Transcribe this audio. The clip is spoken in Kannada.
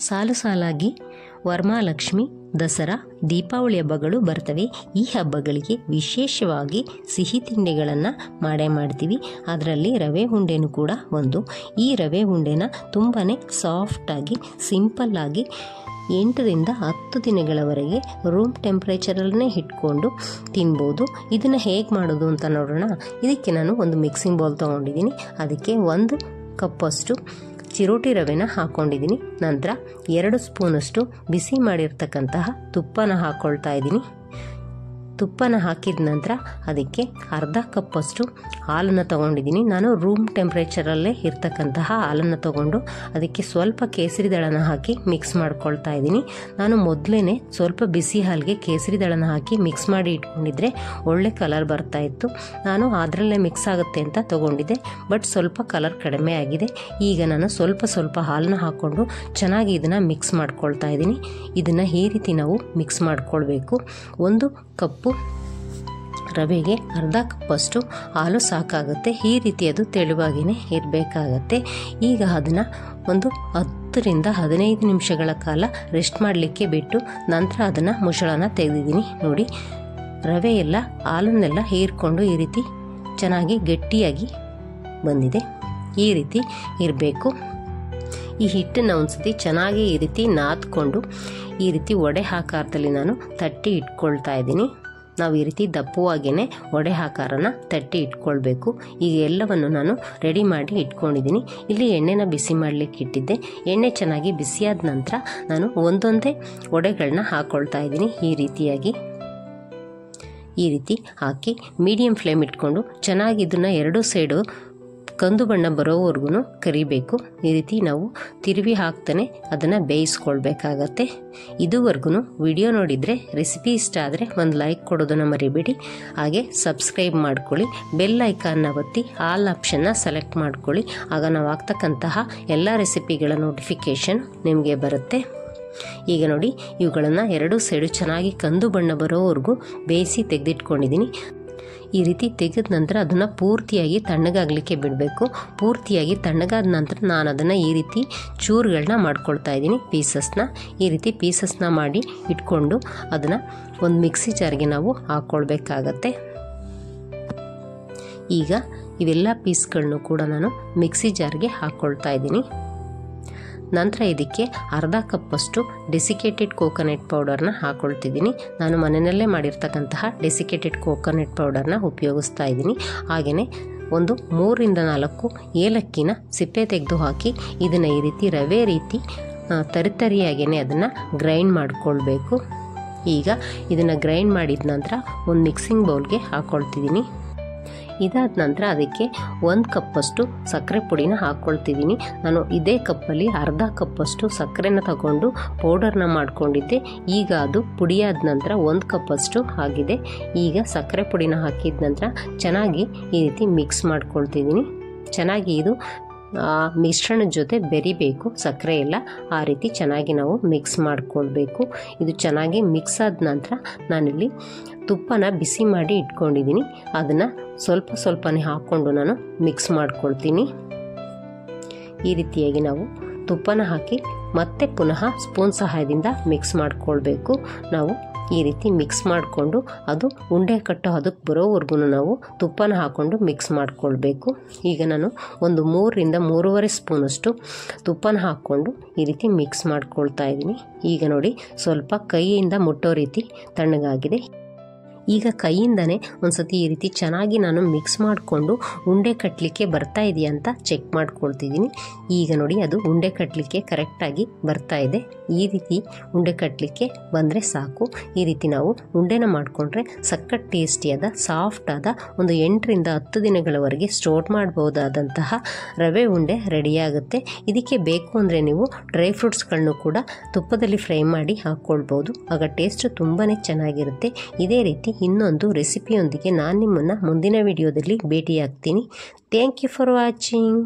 ಸಾಲು ಸಾಲಾಗಿ ವರಮಹಾಲಕ್ಷ್ಮಿ, ದಸರಾ, ದೀಪಾವಳಿ ಹಬ್ಬಗಳು ಬರ್ತವೆ. ಈ ಹಬ್ಬಗಳಿಗೆ ವಿಶೇಷವಾಗಿ ಸಿಹಿ ತಿಂಡಿಗಳನ್ನು ಮಾಡೇ ಮಾಡ್ತೀವಿ. ಅದರಲ್ಲಿ ರವೆ ಉಂಡೆನೂ ಕೂಡ ಒಂದು. ಈ ರವೆ ಉಂಡೆನ ತುಂಬಾ ಸಾಫ್ಟಾಗಿ ಸಿಂಪಲ್ಲಾಗಿ 8ರಿಂದ 10 ದಿನಗಳವರೆಗೆ ರೂಮ್ ಟೆಂಪ್ರೇಚರಲ್ಲೇ ಇಟ್ಕೊಂಡು ತಿನ್ಬೋದು. ಇದನ್ನು ಹೇಗೆ ಮಾಡೋದು ಅಂತ ನೋಡೋಣ. ಇದಕ್ಕೆ ನಾನು ಒಂದು ಮಿಕ್ಸಿಂಗ್ ಬೌಲ್ ತೊಗೊಂಡಿದ್ದೀನಿ. ಅದಕ್ಕೆ 1 ಕಪ್ಪಷ್ಟು ಚಿರೋಟಿ ರವೆನ ಹಾಕ್ಕೊಂಡಿದ್ದೀನಿ. ನಂತರ 2 ಸ್ಪೂನಷ್ಟು ಬಿಸಿ ಮಾಡಿರ್ತಕ್ಕಂತಹ ತುಪ್ಪನ ಹಾಕ್ಕೊಳ್ತಾ ಇದ್ದೀನಿ. ತುಪ್ಪನ ಹಾಕಿದ ನಂತರ ಅದಕ್ಕೆ ಅರ್ಧ ಕಪ್ಪಷ್ಟು ಹಾಲನ್ನು ತೊಗೊಂಡಿದ್ದೀನಿ. ನಾನು ರೂಮ್ ಟೆಂಪ್ರೇಚರಲ್ಲೇ ಇರ್ತಕ್ಕಂತಹ ಹಾಲನ್ನು ತೊಗೊಂಡು ಅದಕ್ಕೆ ಸ್ವಲ್ಪ ಕೇಸರಿ ದಳನ ಹಾಕಿ ಮಿಕ್ಸ್ ಮಾಡ್ಕೊಳ್ತಾ ಇದ್ದೀನಿ. ನಾನು ಮೊದಲೇ ಸ್ವಲ್ಪ ಬಿಸಿ ಹಾಲಿಗೆ ಕೇಸರಿ ದಳನ ಹಾಕಿ ಮಿಕ್ಸ್ ಮಾಡಿ ಇಟ್ಕೊಂಡಿದ್ರೆ ಒಳ್ಳೆ ಕಲರ್ ಬರ್ತಾ ಇತ್ತು. ನಾನು ಅದರಲ್ಲೇ ಮಿಕ್ಸ್ ಆಗುತ್ತೆ ಅಂತ ತೊಗೊಂಡಿದ್ದೆ, ಬಟ್ ಸ್ವಲ್ಪ ಕಲರ್ ಕಡಿಮೆ ಆಗಿದೆ. ಈಗ ನಾನು ಸ್ವಲ್ಪ ಹಾಲನ್ನ ಹಾಕ್ಕೊಂಡು ಚೆನ್ನಾಗಿ ಇದನ್ನು ಮಿಕ್ಸ್ ಮಾಡ್ಕೊಳ್ತಾ ಇದ್ದೀನಿ. ಇದನ್ನು ಈ ರೀತಿ ನಾವು ಮಿಕ್ಸ್ ಮಾಡ್ಕೊಳ್ಬೇಕು. 1 ಕಪ್ಪು ರವೆಗೆ ಅರ್ಧ ಕಪ್ಪಷ್ಟು ಹಾಲು ಸಾಕಾಗುತ್ತೆ. ಈ ರೀತಿ ಅದು ತೆಳುವಾಗಿಯೇ ಇರಬೇಕಾಗತ್ತೆ. ಈಗ ಅದನ್ನು ಒಂದು 10ರಿಂದ 15 ನಿಮಿಷಗಳ ಕಾಲ ರೆಸ್ಟ್ ಮಾಡಲಿಕ್ಕೆ ಬಿಟ್ಟು ನಂತರ ಅದನ್ನು ಮುಚ್ಚಳನ ತೆಗೆದಿದ್ದೀನಿ. ನೋಡಿ, ರವೆ ಎಲ್ಲ ಹಾಲನ್ನೆಲ್ಲ ಹೀರ್ಕೊಂಡು ಈ ರೀತಿ ಚೆನ್ನಾಗಿ ಗಟ್ಟಿಯಾಗಿ ಬಂದಿದೆ. ಈ ರೀತಿ ಇರಬೇಕು. ಈ ಹಿಟ್ಟನ್ನು ಒಂದ್ಸತಿ ಚೆನ್ನಾಗಿ ಈ ರೀತಿ ನಾದ್ಕೊಂಡು ಈ ರೀತಿ ಒಡೆ ಆಕಾರದಲ್ಲಿ ನಾನು ತಟ್ಟಿ ಇಟ್ಕೊಳ್ತಾ ಇದ್ದೀನಿ. ನಾವು ಈ ರೀತಿ ದಪ್ಪವಾಗಿಯೇ ಒಡೆ ಆಕಾರನ ತಟ್ಟಿ ಇಟ್ಕೊಳ್ಬೇಕು. ಈಗ ಎಲ್ಲವನ್ನು ನಾನು ರೆಡಿ ಮಾಡಿ ಇಟ್ಕೊಂಡಿದ್ದೀನಿ. ಇಲ್ಲಿ ಎಣ್ಣೆನ ಬಿಸಿ ಮಾಡಲಿಕ್ಕೆ ಇಟ್ಟಿದ್ದೆ. ಎಣ್ಣೆ ಚೆನ್ನಾಗಿ ಬಿಸಿಯಾದ ನಂತರ ನಾನು ಒಂದೊಂದೇ ಒಡೆಗಳನ್ನ ಹಾಕ್ಕೊಳ್ತಾ ಇದ್ದೀನಿ. ಈ ರೀತಿ ಹಾಕಿ ಮೀಡಿಯಂ ಫ್ಲೇಮ್ ಇಟ್ಕೊಂಡು ಚೆನ್ನಾಗಿ ಇದನ್ನು 2 ಸೈಡು ಕಂದು ಬಣ್ಣ ಬರೋವರೆಗೂ ಕರಿಬೇಕು. ಈ ರೀತಿ ನಾವು ತಿರುವಿ ಹಾಕ್ತಾನೆ ಅದನ್ನು ಬೇಯಿಸ್ಕೊಳ್ಬೇಕಾಗತ್ತೆ. ಇದುವರೆಗೂ ವಿಡಿಯೋ ನೋಡಿದರೆ ರೆಸಿಪಿ ಇಷ್ಟ ಆದರೆ ಒಂದು ಲೈಕ್ ಕೊಡೋದನ್ನು ಮರಿಬೇಡಿ. ಹಾಗೆ ಸಬ್ಸ್ಕ್ರೈಬ್ ಮಾಡ್ಕೊಳ್ಳಿ. ಬೆಲ್ ಐಕಾನ್ನ ಒತ್ತಿ ಆಲ್ ಆಪ್ಷನ್ನ ಸೆಲೆಕ್ಟ್ ಮಾಡ್ಕೊಳ್ಳಿ. ಆಗ ನಾವು ಆಗ್ತಕ್ಕಂತಹ ಎಲ್ಲ ರೆಸಿಪಿಗಳ ನೋಟಿಫಿಕೇಷನ್ ನಿಮಗೆ ಬರುತ್ತೆ. ಈಗ ನೋಡಿ, ಇವುಗಳನ್ನು 2 ಸೈಡು ಚೆನ್ನಾಗಿ ಕಂದು ಬಣ್ಣ ಬರೋವರೆಗೂ ಬೇಯಿಸಿ ತೆಗೆದಿಟ್ಕೊಂಡಿದ್ದೀನಿ. ಈ ರೀತಿ ತೆಗೆದ ನಂತರ ಅದನ್ನು ಪೂರ್ತಿಯಾಗಿ ತಣ್ಣಗಾಗಲಿಕ್ಕೆ ಬಿಡಬೇಕು. ಪೂರ್ತಿಯಾಗಿ ತಣ್ಣಗಾದ ನಂತರ ನಾನು ಅದನ್ನು ಈ ರೀತಿ ಚೂರುಗಳನ್ನ ಮಾಡ್ಕೊಳ್ತಾ ಇದ್ದೀನಿ. ಈ ರೀತಿ ಪೀಸಸ್ನ ಮಾಡಿ ಇಟ್ಕೊಂಡು ಅದನ್ನು ಒಂದು ಮಿಕ್ಸಿ ಜಾರ್ಗೆ ನಾವು ಹಾಕ್ಕೊಳ್ಬೇಕಾಗತ್ತೆ. ಈಗ ಇವೆಲ್ಲ ಪೀಸ್ಗಳನ್ನು ಕೂಡ ನಾನು ಮಿಕ್ಸಿ ಜಾರ್ಗೆ ಹಾಕ್ಕೊಳ್ತಾ ಇದ್ದೀನಿ. ನಂತರ ಇದಕ್ಕೆ ಅರ್ಧ ಕಪ್ಪಷ್ಟು ಡೆಸಿಕೇಟೆಡ್ ಕೋಕೋನಟ್ ಪೌಡರ್ನ ಹಾಕ್ಕೊಳ್ತಿದ್ದೀನಿ. ನಾನು ಮನೆಯಲ್ಲೇ ಮಾಡಿರ್ತಕ್ಕಂತಹ ಡೆಸಿಕೇಟೆಡ್ ಕೋಕೋನಟ್ ಪೌಡರ್ನ ಉಪಯೋಗಿಸ್ತಾ ಇದ್ದೀನಿ. ಹಾಗೆಯೇ ಒಂದು 3ರಿಂದ 4 ಏಲಕ್ಕಿನ ಸಿಪ್ಪೆ ತೆಗೆದು ಹಾಕಿ ಇದನ್ನು ಈ ರೀತಿ ರವೆ ರೀತಿ ತರಿತರಿಯಾಗೇ ಅದನ್ನು ಗ್ರೈಂಡ್ ಮಾಡಿಕೊಳ್ಬೇಕು. ಈಗ ಇದನ್ನು ಗ್ರೈಂಡ್ ಮಾಡಿದ ನಂತರ ಒಂದು ಮಿಕ್ಸಿಂಗ್ ಬೌಲ್ಗೆ ಹಾಕ್ಕೊಳ್ತಿದ್ದೀನಿ. ಇದಾದ ನಂತರ ಅದಕ್ಕೆ 1 ಕಪ್ಪಷ್ಟು ಸಕ್ಕರೆ ಪುಡಿನ ಹಾಕ್ಕೊಳ್ತಿದ್ದೀನಿ. ನಾನು ಇದೇ ಕಪ್ಪಲ್ಲಿ ಅರ್ಧ ಕಪ್ಪಷ್ಟು ಸಕ್ಕರೆನ ತಗೊಂಡು ಪೌಡರ್ನ ಮಾಡ್ಕೊಂಡಿದ್ದೆ. ಈಗ ಅದು ಪುಡಿಯಾದ ನಂತರ 1 ಕಪ್ಪಷ್ಟು ಆಗಿದೆ. ಈಗ ಸಕ್ಕರೆ ಪುಡಿನ ಹಾಕಿದ ನಂತರ ಚೆನ್ನಾಗಿ ಈ ರೀತಿ ಮಿಕ್ಸ್ ಮಾಡ್ಕೊಳ್ತಿದ್ದೀನಿ. ಚೆನ್ನಾಗಿ ಇದು ಮಿಶ್ರಣದ ಜೊತೆ ಬೆರಿಬೇಕು ಸಕ್ಕರೆ ಎಲ್ಲ. ಆ ರೀತಿ ಚೆನ್ನಾಗಿ ನಾವು ಮಿಕ್ಸ್ ಮಾಡ್ಕೊಳ್ಬೇಕು. ಇದು ಚೆನ್ನಾಗಿ ಮಿಕ್ಸ್ ಆದ ನಂತರ ನಾನಿಲ್ಲಿ ತುಪ್ಪನ ಬಿಸಿ ಮಾಡಿ ಇಟ್ಕೊಂಡಿದ್ದೀನಿ. ಅದನ್ನು ಸ್ವಲ್ಪನೇ ಹಾಕ್ಕೊಂಡು ನಾನು ಮಿಕ್ಸ್ ಮಾಡ್ಕೊಳ್ತೀನಿ. ಈ ರೀತಿಯಾಗಿ ನಾವು ತುಪ್ಪನ ಹಾಕಿ ಮತ್ತೆ ಪುನಃ ಸ್ಪೂನ್ ಸಹಾಯದಿಂದ ಮಿಕ್ಸ್ ಮಾಡ್ಕೊಳ್ಬೇಕು. ನಾವು ಈ ರೀತಿ ಮಿಕ್ಸ್ ಮಾಡಿಕೊಂಡು ಅದು ಉಂಡೆ ಕಟ್ಟೋ ಅದಕ್ಕೆ ಬರೋವರೆಗೂ ನಾವು ತುಪ್ಪನ ಹಾಕ್ಕೊಂಡು ಮಿಕ್ಸ್ ಮಾಡ್ಕೊಳ್ಬೇಕು. ಈಗ ನಾನು ಒಂದು 3ರಿಂದ 3.5 ಸ್ಪೂನಷ್ಟು ತುಪ್ಪನ ಹಾಕ್ಕೊಂಡು ಈ ರೀತಿ ಮಿಕ್ಸ್ ಮಾಡ್ಕೊಳ್ತಾ ಇದ್ದೀನಿ. ಈಗ ನೋಡಿ, ಸ್ವಲ್ಪ ಕೈಯಿಂದ ಮುಟ್ಟೋ ರೀತಿ ತಣ್ಣಗಾಗಿದೆ. ಈಗ ಕೈಯಿಂದನೇ ಒಂದು ಸತಿ ಈ ರೀತಿ ಚೆನ್ನಾಗಿ ನಾನು ಮಿಕ್ಸ್ ಮಾಡಿಕೊಂಡು ಉಂಡೆ ಕಟ್ಟಲಿಕ್ಕೆ ಬರ್ತಾ ಇದೆಯಾ ಅಂತ ಚೆಕ್ ಮಾಡ್ಕೊಳ್ತಿದ್ದೀನಿ. ಈಗ ನೋಡಿ, ಅದು ಉಂಡೆ ಕಟ್ಟಲಿಕ್ಕೆ ಕರೆಕ್ಟಾಗಿ ಬರ್ತಾ ಇದೆ. ಈ ರೀತಿ ಉಂಡೆ ಕಟ್ಟಲಿಕ್ಕೆ ಬಂದರೆ ಸಾಕು. ಈ ರೀತಿ ನಾವು ಉಂಡೆನ ಮಾಡಿಕೊಂಡ್ರೆ ಸಖತ್ ಟೇಸ್ಟಿಯಾದ ಸಾಫ್ಟಾದ ಒಂದು 8ರಿಂದ 10 ದಿನಗಳವರೆಗೆ ಸ್ಟೋರ್ ಮಾಡಬಹುದಾದಂತಹ ರವೆ ಉಂಡೆ ರೆಡಿಯಾಗುತ್ತೆ. ಇದಕ್ಕೆ ಬೇಕು ಅಂದರೆ ನೀವು ಡ್ರೈ ಫ್ರೂಟ್ಸ್ಗಳನ್ನು ಕೂಡ ತುಪ್ಪದಲ್ಲಿ ಫ್ರೈ ಮಾಡಿ ಹಾಕ್ಕೊಳ್ಬೋದು. ಆಗ ಟೇಸ್ಟ್ ತುಂಬಾ ಚೆನ್ನಾಗಿರುತ್ತೆ. ಇದೇ ರೀತಿ ಇನ್ನೊಂದು ರೆಸಿಪಿಯೊಂದಿಗೆ ನಾನು ನಿಮ್ಮನ್ನು ಮುಂದಿನ ವಿಡಿಯೋದಲ್ಲಿ ಭೇಟಿಯಾಗ್ತೀನಿ. Thank you for watching.